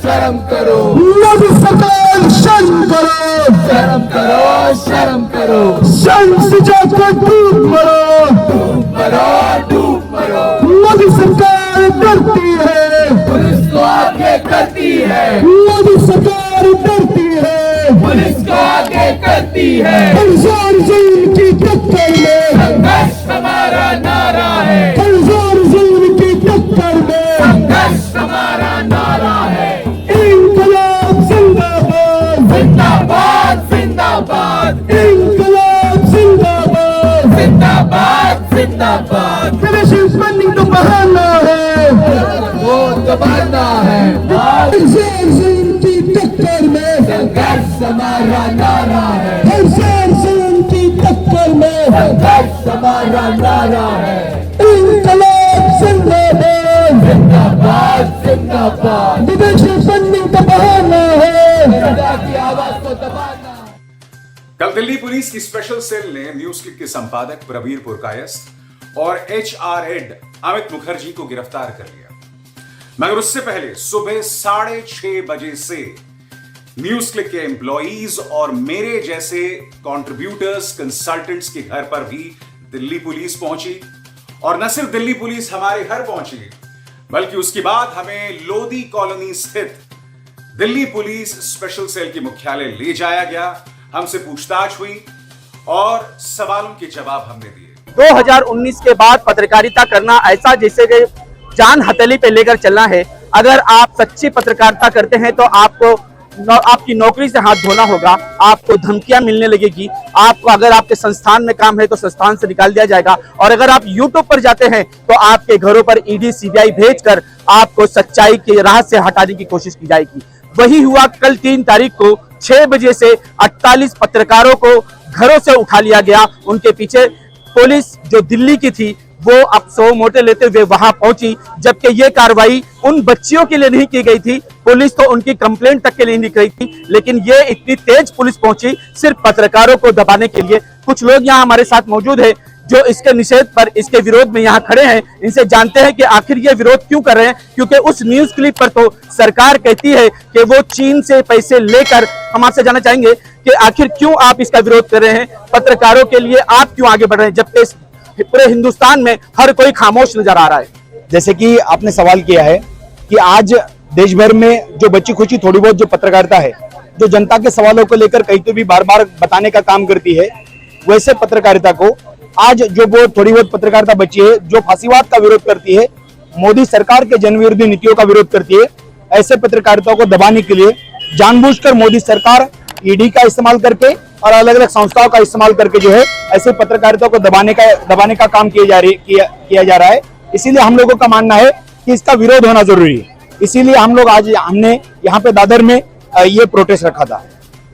शर्म करो, मोदी सरकार शर्म करो, शर्म करो, शर्म करो, शर्म से जाकर डूब मरो, डूब मरो, डूब मरो। मोदी सरकार डरती है, पुलिस को आगे करती है, मोदी सरकार डरती है, पुलिस को आगे करती है। कमजोर जुल्म की टक्कर में संघर्ष हमारा नारा है, कमजोर जुल्म की टक्कर में संघर्ष हमारा नारा है। इंकलाब जिंदाबाद, जिंदाबाद, जिंदाबाद, इंकलाब जिंदाबाद, जिंदाबाद, जिंदाबाद। फिनिशिंग स्पेंडिंग तो बहाना है, वो दबाना है। कमजोर जुल्म की टक्कर में संघर्ष हमारा नारा है, कमजोर जुल्म की टक्कर में संघर्ष हमारा नारा है। इंकलाब जिंदाबाद, जिंदाबाद, जिंदाबाद। विदेशी फंडिंग का बहाना है, जनता की आवाज को दबाना। कल दिल्ली पुलिस की स्पेशल सेल ने न्यूज क्लिक के संपादक प्रवीर पुरकायस्थ और HR हेड अमित मुखर्जी को गिरफ्तार कर लिया, मगर उससे पहले सुबह 6:30 बजे से न्यूज क्लिक के एम्प्लॉइज और मेरे जैसे कंट्रीब्यूटर्स, कंसल्टेंट्स के घर पर भी दिल्ली पुलिस पहुंची। और न सिर्फ दिल्ली पुलिस हमारे घर पहुंची, बल्कि उसके बाद हमें लोधी कॉलोनी स्थित दिल्ली पुलिस स्पेशल सेल के मुख्यालय ले जाया गया। हमसे पूछताछ हुई और सवालों के जवाब हमने दिए। 2019 के बाद पत्रकारिता करना ऐसा जैसे कि जान हथेली पे लेकर चलना है। अगर आप सच्ची पत्रकारिता करते हैं तो आपकी नौकरी से हाथ धोना होगा, आपको धमकियां मिलने लगेगी, आपको अगर आपके संस्थान में काम है तो संस्थान से निकाल दिया जाएगा, और अगर आप यूट्यूब पर जाते हैं तो आपके घरों पर ED CBI भेजकर आपको सच्चाई के राह से हटाने की कोशिश की जाएगी। वही हुआ कल 3 तारीख को 6 बजे से 48 पत्रकारों को घरों से उठा लिया गया। उनके पीछे पुलिस जो दिल्ली की थी वो अब सो मोटे लेते हुए वहां पहुंची, जबकि ये कार्रवाई उन बच्चियों के लिए नहीं की गई थी। पुलिस तो उनकी कंप्लेंट तक के लिए नहीं गई थी, लेकिन ये इतनी तेज पुलिस पहुंची सिर्फ पत्रकारों को दबाने के लिए। कुछ लोग यहाँ हमारे साथ मौजूद हैं जो इसके निषेध पर, इसके विरोध में यहाँ खड़े हैं। इनसे जानते हैं कि आखिर ये विरोध क्यों कर रहे हैं, क्योंकि उस न्यूज क्लिप पर तो सरकार कहती है कि वो चीन से पैसे लेकर। हम आपसे जानना चाहेंगे कि आखिर क्यों आप इसका विरोध कर रहे हैं, पत्रकारों के लिए आप क्यों आगे बढ़ रहे हैं, जबकि पूरे हिंदुस्तान में हर कोई खामोश नजर आ रहा है। जैसे कि आपने सवाल किया है कि आज देश भर में जो बच्ची खुची थोड़ी बहुत जो पत्रकारिता है, जो जनता के सवालों को लेकर कहीं तो भी बार बार बताने का काम करती है, वैसे पत्रकारिता को आज जो वो थोड़ी बहुत पत्रकारिता बची है जो फांसीवाद का विरोध करती है, मोदी सरकार के जनविरोधी नीतियों का विरोध करती है, ऐसे पत्रकारिता को दबाने के लिए जानबूझकर मोदी सरकार ED का इस्तेमाल करके और अलग अलग संस्थाओं का इस्तेमाल करके जो है ऐसे पत्रकारिता को दबाने का काम किया जा रहा है। इसीलिए हम लोगों का मानना है कि इसका विरोध होना जरूरी है। इसीलिए हमने यहाँ पे दादर में ये प्रोटेस्ट रखा था।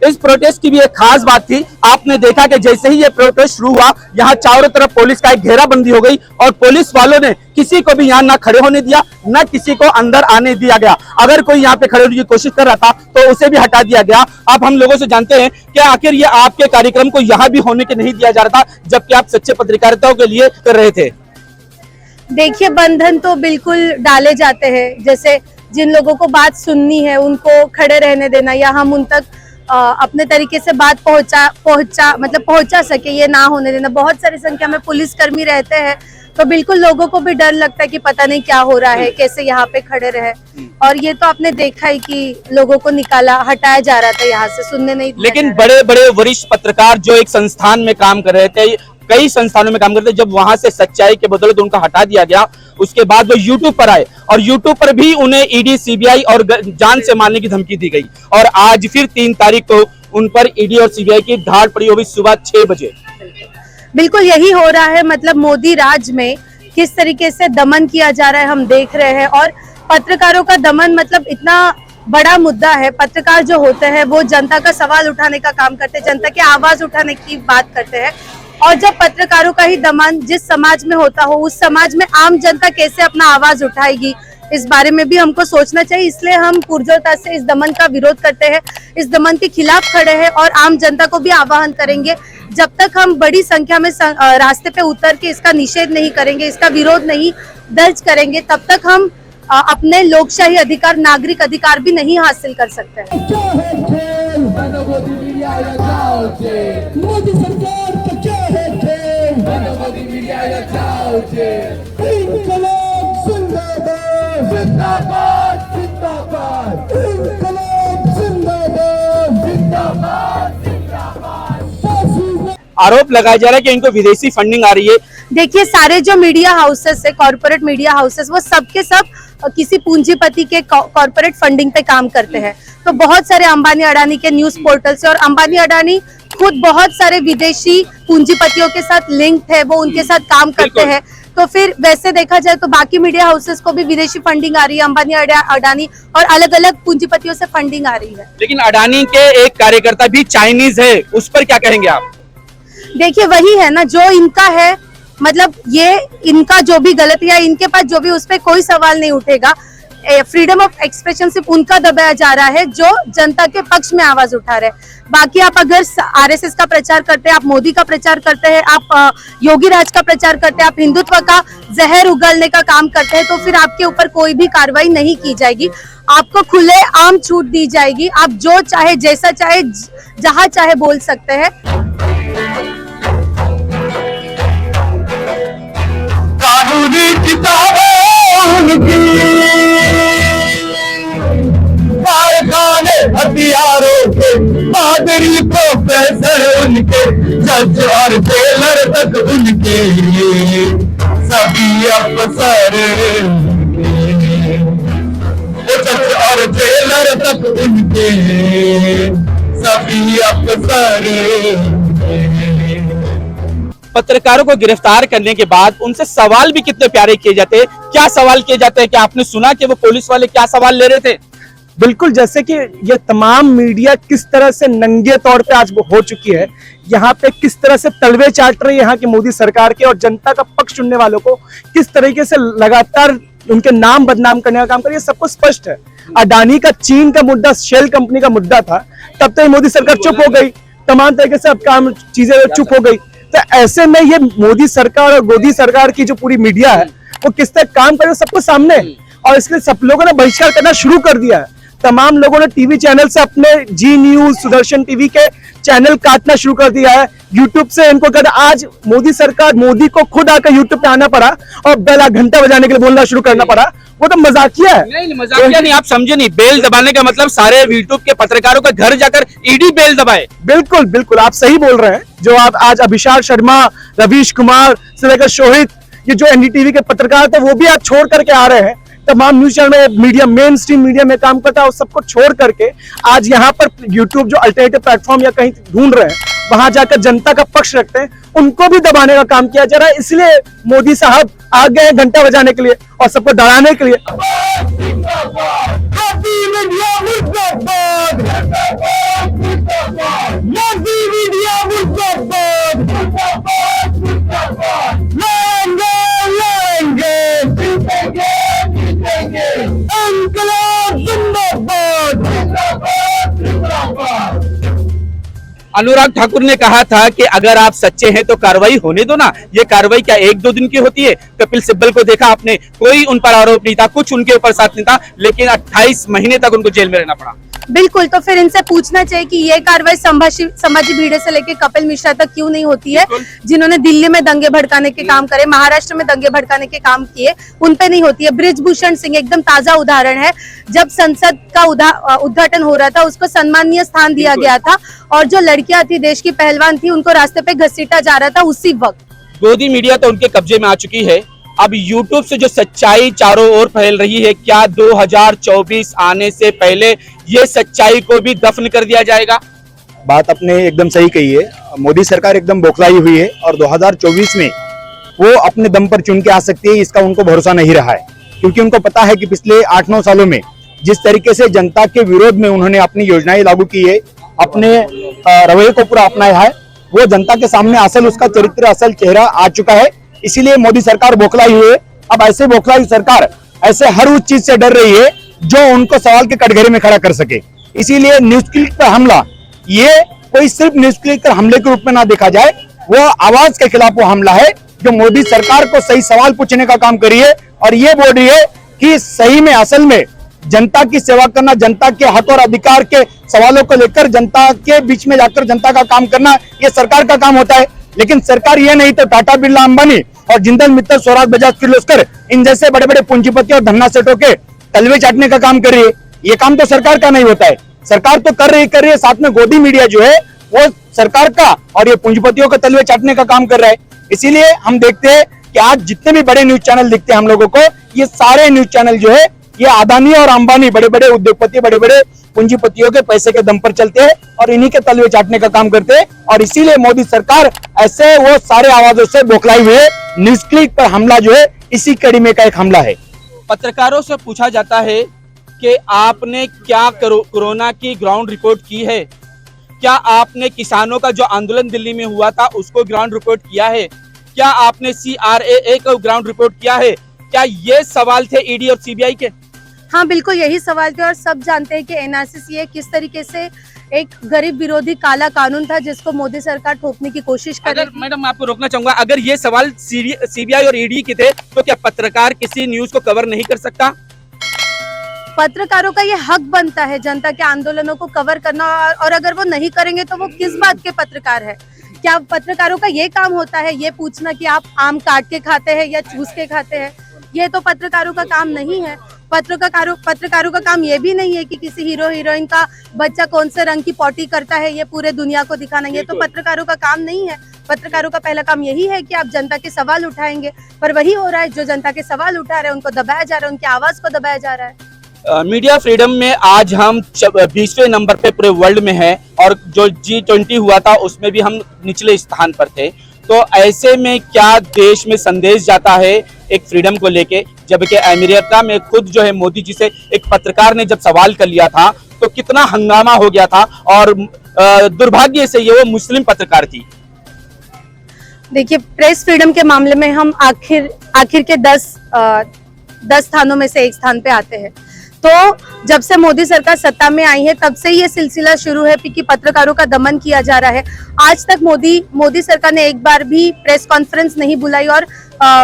इस प्रोटेस्ट की भी एक खास बात थी, आपने देखा कि जैसे ही ये प्रोटेस्ट शुरू हुआ यहाँ चारों तरफ पुलिस का एक घेराबंदी हो गई और पुलिस वालों ने किसी को भी यहाँ ना खड़े होने दिया, ना किसी को अंदर आने दिया गया। अगर कोई यहाँ पे खड़े होने की कोशिश कर रहा था तो उसे भी हटा दिया गया। अब हम लोगों से जानते हैं कि आखिर ये आपके कार्यक्रम को यहाँ भी होने के नहीं दिया जा रहा था, जबकि आप सच्चे पत्रकारिताओं के लिए कर रहे थे। देखिए, बंधन तो बिल्कुल डाले जाते हैं, जैसे जिन लोगों को बात सुननी है उनको खड़े रहने देना या हम उन तक अपने तरीके से बात पहुंचा सके, ये ना होने देना। बहुत सारी संख्या में पुलिसकर्मी रहते हैं तो बिल्कुल लोगों को भी डर लगता है कि पता नहीं क्या हो रहा है, कैसे यहाँ पे खड़े रहे। और ये तो आपने देखा ही कि लोगों को हटाया जा रहा था यहाँ से, सुनने नहीं। लेकिन बड़े बड़े वरिष्ठ पत्रकार जो एक संस्थान में काम कर रहे थे, कई संस्थानों में काम करते, जब वहां से सच्चाई के बदौलत उनका हटा दिया गया, उसके बाद वो यूट्यूब पर आए और यूट्यूब पर भी उन्हें ED CBI और जान से मारने की धमकी दी गई। और आज फिर 3 तारीख को उन पर ईडी और सीबीआई की धाड़ पड़ी हुई सुबह 6 बजे। बिल्कुल यही हो रहा है। मतलब मोदी राज में किस तरीके से दमन किया जा रहा है हम देख रहे हैं, और पत्रकारों का दमन मतलब इतना बड़ा मुद्दा है। पत्रकार जो होते हैं वो जनता का सवाल उठाने का काम करते हैं, जनता की आवाज उठाने की बात करते हैं, और जब पत्रकारों का ही दमन जिस समाज में होता हो उस समाज में आम जनता कैसे अपना आवाज उठाएगी, इस बारे में भी हमको सोचना चाहिए। इसलिए हम पुरजोरता से इस दमन का विरोध करते हैं, इस दमन के खिलाफ खड़े हैं, और आम जनता को भी आह्वान करेंगे जब तक हम बड़ी संख्या में रास्ते पे उतर के इसका निषेध नहीं करेंगे, इसका विरोध नहीं दर्ज करेंगे, तब तक हम अपने लोकशाही अधिकार, नागरिक अधिकार भी नहीं हासिल कर सकते हैं। क्या है खेल? मोदी मीडिया जाओ जेल। मोदी सरकार का क्या है खेल? मोदी मीडिया जाओ जेल। इंकलाब जिंदाबाद जिंदाबाद जिंदाबाद। इंकलाब जिंदाबाद जिंदाबाद जिंदाबाद। आरोप लगाया जा रहा है कि इनको विदेशी फंडिंग आ रही है। देखिए, सारे जो मीडिया हाउसेस है, कॉर्पोरेट मीडिया हाउसेस, वो सबके सब किसी पूंजीपति के कॉर्पोरेट फंडिंग पे काम करते हैं। तो बहुत सारे अंबानी अडानी के न्यूज पोर्टल से, और अंबानी अडानी खुद बहुत सारे विदेशी पूंजीपतियों के साथ लिंक्ड है, वो उनके साथ काम करते हैं। तो फिर वैसे देखा जाए तो बाकी मीडिया हाउसेस को भी विदेशी फंडिंग आ रही है, अंबानी अडानी और अलग अलग पूंजीपतियों से फंडिंग आ रही है। लेकिन अडानी के एक कार्यकर्ता भी चाइनीज है, उस पर क्या कहेंगे आप? देखिए, वही है ना जो इनका है, मतलब ये इनका जो भी गलत है या इनके पास जो भी, उस पर कोई सवाल नहीं उठेगा। फ्रीडम ऑफ एक्सप्रेशन सिर्फ उनका दबाया जा रहा है जो जनता के पक्ष में आवाज उठा रहे हैं। बाकी आप अगर आरएसएस का प्रचार करते हैं, आप मोदी का प्रचार करते हैं, आप योगी राज का प्रचार करते हैं, आप हिंदुत्व का जहर उगलने का काम करते हैं, तो फिर आपके ऊपर कोई भी कार्रवाई नहीं की जाएगी। आपको खुले आम छूट दी जाएगी, आप जो चाहे, जैसा चाहे, जहां चाहे बोल सकते हैं। कानूनी किताबें उनकी, कारखाने हथियारों के, पादरी प्रोफेसर उनके, जज और जेलर तक उनके, सभी अफसर उनके, जज और जेलर तक उनके, सभी अफसर उनके। पत्रकारों को गिरफ्तार करने के बाद उनसे सवाल भी कितने प्यारे किए जाते हैं। क्या सवाल किए जाते हैं? क्या आपने सुना कि वो पुलिस वाले क्या सवाल ले रहे थे? बिल्कुल, जैसे कि ये तमाम मीडिया किस तरह से नंगे तौर पे आज हो चुकी है, यहाँ पे किस तरह से तलवे चाट रही है यहाँ की मोदी सरकार के, और जनता का पक्ष चुनने वालों को किस तरीके से लगातार उनके नाम बदनाम करने का काम कर रही है, सबको स्पष्ट है। अडानी का चीन का मुद्दा, शेल कंपनी का मुद्दा था, तब तक मोदी सरकार चुप हो गई, तमाम तरीके से अब काम चीजें चुप हो गई। तो ऐसे में ये मोदी सरकार और मोदी सरकार की जो पूरी मीडिया है वो किस तरह काम करे सबको सामने, और इसलिए सब लोगों ने बहिष्कार करना शुरू कर दिया है। तमाम लोगों ने टीवी चैनल से अपने जी न्यूज, सुदर्शन टीवी के चैनल काटना शुरू कर दिया है। यूट्यूब से इनको कर, आज मोदी सरकार, मोदी को खुद आकर यूट्यूब पे आना पड़ा और बेला घंटा बजाने के लिए बोलना शुरू करना पड़ा। वो तो मजाकिया है। नहीं, मजाकिया नहीं, आप समझे नहीं। बेल दबाने का मतलब सारे यूट्यूब के पत्रकारों का घर जाकर ईडी बेल दबाए। बिल्कुल बिल्कुल, आप सही बोल रहे हैं। जो आप आज अभिषाक शर्मा, रवीश कुमार से लेकर शोहित, ये जो एनडीटीवी के पत्रकार थे, वो भी आज छोड़ करके आ रहे हैं। तमाम न्यूज चैनल में, मीडिया, मेन स्ट्रीम मीडिया में काम करता है, उस सबको छोड़ करके आज यहाँ पर यूट्यूब जो अल्टरनेटिव प्लेटफॉर्म या कहीं ढूंढ रहे हैं, वहां जाकर जनता का पक्ष रखते हैं, उनको भी दबाने का काम किया जा रहा है। इसलिए मोदी साहब आ गए हैं घंटा बजाने के लिए और सबको डराने के लिए। अनुराग ठाकुर ने कहा था कि अगर आप सच्चे हैं तो कार्रवाई होने दो ना। ये कार्रवाई क्या 1-2 दिन की होती है? कपिल सिब्बल को देखा आपने, कोई उन पर आरोप नहीं था, कुछ उनके ऊपर साथ नहीं था, लेकिन 28 महीने तक उनको जेल में रहना पड़ा। बिल्कुल, तो फिर इनसे पूछना चाहिए कि ये कार्रवाई संभाजी भिड़े से लेके कपिल मिश्रा तक क्यों नहीं होती है। जिन्होंने दिल्ली में दंगे भड़काने के काम करे, महाराष्ट्र में दंगे भड़काने के काम किए, उन पे नहीं होती है। बृजभूषण सिंह एकदम ताजा उदाहरण है। जब संसद का उद्घाटन हो रहा था, उसको सम्माननीय स्थान दिया गया था, और जो लड़कियां थी, देश की पहलवान थी, उनको रास्ते पे घसीटा जा रहा था उसी वक्त। गोदी मीडिया तो उनके कब्जे में आ चुकी है। अब यूट्यूब से जो सच्चाई चारों ओर फैल रही है, क्या 2024 आने से पहले ये सच्चाई को भी दफन कर दिया जाएगा? बात आपने एकदम सही कही है। मोदी सरकार एकदम बौखलाई हुई है और 2024 में वो अपने दम पर चुन के आ सकती है, इसका उनको भरोसा नहीं रहा है, क्योंकि उनको पता है कि पिछले 8-9 सालों में जिस तरीके से जनता के विरोध में उन्होंने अपनी योजनाएं लागू की है, अपने रवैये को पूरा अपनाया है, वो जनता के सामने असल उसका चरित्र, असल चेहरा आ चुका है। इसीलिए मोदी सरकार बौखलाई हुई है। अब ऐसे बौखलाई सरकार ऐसे हर उस चीज से डर रही है जो उनको सवाल के कटघरे में खड़ा कर सके। इसीलिए न्यूज क्लिक पर हमला, ये कोई सिर्फ न्यूज क्लिक पर हमले के रूप में ना देखा जाए, वो आवाज के खिलाफ वो हमला है जो मोदी सरकार को सही सवाल पूछने का काम करी है और ये बोल रही है कि सही में असल में जनता की सेवा करना, जनता के हक और अधिकार के सवालों को लेकर जनता के बीच में जाकर जनता का काम करना, ये सरकार का काम होता है। लेकिन सरकार ये नहीं तो टाटा, बिरला, अंबानी और जिंदल मित्तल, स्वराज, बजाज, किर्लोस्कर, इन जैसे बड़े बड़े पूंजीपति और धन्ना सेठों के तलवे चाटने का काम कर रही है। ये काम तो सरकार का नहीं होता है। सरकार तो कर रही है, साथ में गोदी मीडिया जो है वो सरकार का और ये पूंजीपतियों का तलवे चाटने का काम कर रहा है। इसीलिए हम देखते हैं कि आज जितने भी बड़े न्यूज चैनल दिखते हैं हम लोगों को, ये सारे न्यूज चैनल जो है ये अदानी और अंबानी, बड़े बड़े उद्योगपति, बड़े बड़े पूंजीपतियों के पैसे के दम पर चलते हैं और इन्हीं के तलवे चाटने का काम करते हैं। और इसीलिए मोदी सरकार ऐसे वो सारे आवाजों से बौखलाई हुई है। न्यूज क्लिक पर हमला जो है इसी कड़ी में का एक हमला है। पत्रकारों से पूछा जाता है कि आपने क्या कोरोना की ग्राउंड रिपोर्ट की है, क्या आपने किसानों का जो आंदोलन दिल्ली में हुआ था उसको ग्राउंड रिपोर्ट किया है, क्या आपने CRAA को ग्राउंड रिपोर्ट किया है? क्या ये सवाल थे ईडी और सीबीआई के? हाँ, बिल्कुल यही सवाल थे और सब जानते हैं कि NRC किस तरीके से एक गरीब विरोधी काला कानून था जिसको मोदी सरकार ठोकने की कोशिश कर रही थी। मैडम, मैं आपको रोकना चाहूंगा, अगर ये सवाल सीबीआई और ईडी के थे तो क्या पत्रकार किसी न्यूज को कवर नहीं कर सकता? पत्रकारों का ये हक बनता है जनता के आंदोलनों को कवर करना, और अगर वो नहीं करेंगे तो वो किस बात के पत्रकार है? क्या पत्रकारों का ये काम होता है ये पूछना कि आप आम काट के खाते हैं या चूस के खाते हैं? ये तो पत्रकारों का काम नहीं है। पत्रकारों का काम ये भी नहीं है कि किसी हीरो हीरोइन का बच्चा कौन से रंग की पॉटी करता है ये पूरे दुनिया को दिखाना। ये तो पत्रकारों का काम नहीं है। पत्रकारों का पहला काम यही है कि आप जनता के सवाल उठाएंगे, पर वही हो रहा है, जो जनता के सवाल उठा रहे हैं उनको दबाया जा रहा है, उनकी आवाज को दबाया जा रहा है। मीडिया फ्रीडम में आज हम 20वें नंबर पे पूरे वर्ल्ड में हैं और जो G20 हुआ था उसमें भी हम निचले स्थान पर थे। तो ऐसे में क्या देश में संदेश जाता है एक फ्रीडम को लेके, जबकि अमेरिका में खुद जो है मोदी जी से एक पत्रकार ने जब सवाल कर लिया था तो कितना हंगामा हो गया था और दुर्भाग्य से ये वो मुस्लिम पत्रकार थी। देखिए, प्रेस फ्रीडम के मामले में हम आखिर के 10 स्थानों में से एक स्थान पे आते हैं। तो जब से मोदी सरकार सत्ता में आई है तब से ये सिलसिला शुरू है कि पत्रकारों का दमन किया जा रहा है। आज तक मोदी सरकार ने एक बार भी प्रेस कॉन्फ्रेंस नहीं बुलाई और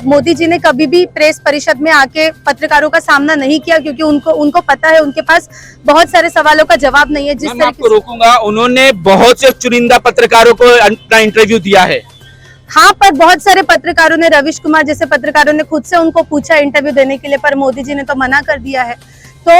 मोदी जी ने कभी भी प्रेस परिषद में आके पत्रकारों का सामना नहीं किया, क्योंकि उनको पता है उनके पास बहुत सारे सवालों का जवाब नहीं है। जिस मैं आपको रोकूंगा, उन्होंने बहुत से चुनिंदा पत्रकारों को अपना इंटरव्यू दिया है। हाँ, पर बहुत सारे पत्रकारों ने, रविश कुमार जैसे पत्रकारों ने खुद से उनको पूछा इंटरव्यू देने के लिए, पर मोदी जी ने तो मना कर दिया है। तो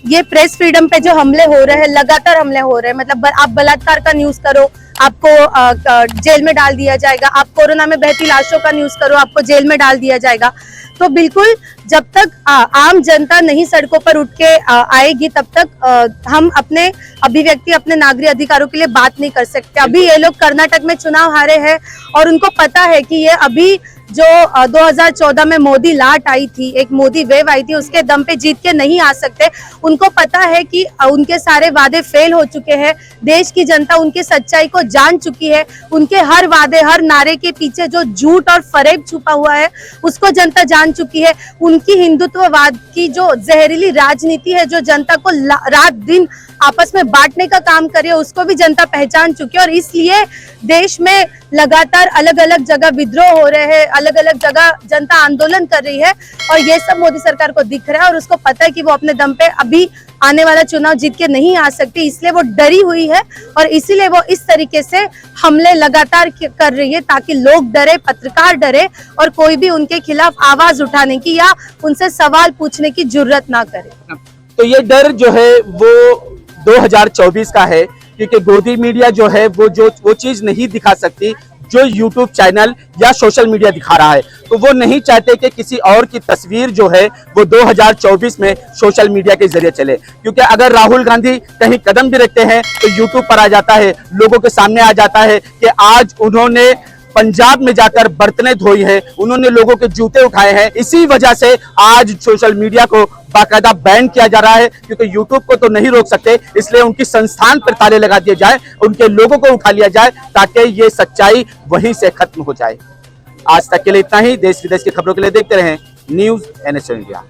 ये प्रेस फ्रीडम पे जो हमले हो रहे हैं, लगातार हमले हो रहे हैं, मतलब आप बलात्कार का न्यूज करो आपको जेल में डाल दिया जाएगा, आप कोरोना में बहती लाशों का न्यूज करो आपको जेल में डाल दिया जाएगा। तो बिल्कुल जब तक आम जनता नहीं सड़कों पर उठ के आएगी तब तक हम अपने अभिव्यक्ति, अपने नागरिक अधिकारों के लिए बात नहीं कर सकते। अभी ये लोग कर्नाटक में चुनाव हारे हैं और उनको पता है कि ये अभी जो 2014 में मोदी लाट आई थी, एक मोदी वेव आई थी, उसके दम पे जीत के नहीं आ सकते। उनको पता है कि उनके सारे वादे फेल हो चुके हैं, देश की जनता उनके सच्चाई को जान चुकी है, उनके हर वादे, हर नारे के पीछे जो झूठ और फरेब छुपा हुआ है उसको जनता जान चुकी है। उनकी हिंदुत्ववाद की जो जहरीली राजनीति है, जो जनता को रात दिन आपस में बांटने का काम करे, उसको भी जनता पहचान चुकी है। और इसलिए देश में लगातार अलग अलग जगह विद्रोह हो रहे हैं, अलग अलग जगह जनता आंदोलन कर रही है और ये सब मोदी सरकार को दिख रहा है और उसको पता है कि वो अपने दम पे अभी आने वाला चुनाव जीत के नहीं आ सकती, इसलिए वो डरी हुई है और इसीलिए वो इस तरीके से हमले लगातार कर रही है ताकि लोग डरे, पत्रकार डरे और कोई भी उनके खिलाफ आवाज उठाने की या उनसे सवाल पूछने की जुर्रत ना करे। तो ये डर जो है वो 2024 का है, क्योंकि गोदी मीडिया जो है वो चीज नहीं दिखा सकती जो यूट्यूब चैनल या सोशल मीडिया दिखा रहा है। तो वो नहीं चाहते कि किसी और की तस्वीर जो है वो 2024 में सोशल मीडिया के जरिए चले, क्योंकि अगर राहुल गांधी कहीं कदम भी रखते हैं तो यूट्यूब पर आ जाता है, लोगों के सामने आ जाता है कि आज उन्होंने पंजाब में जाकर बर्तनें धोई है, उन्होंने लोगों के जूते उठाए हैं। इसी वजह से आज सोशल मीडिया को बाकायदा बैन किया जा रहा है, क्योंकि यूट्यूब को तो नहीं रोक सकते, इसलिए उनकी संस्थान पर ताले लगा दिए जाए, उनके लोगों को उठा लिया जाए ताकि ये सच्चाई वहीं से खत्म हो जाए। आज तक के लिए इतना ही। देश विदेश की खबरों के लिए देखते रहें न्यूज़ NH इंडिया।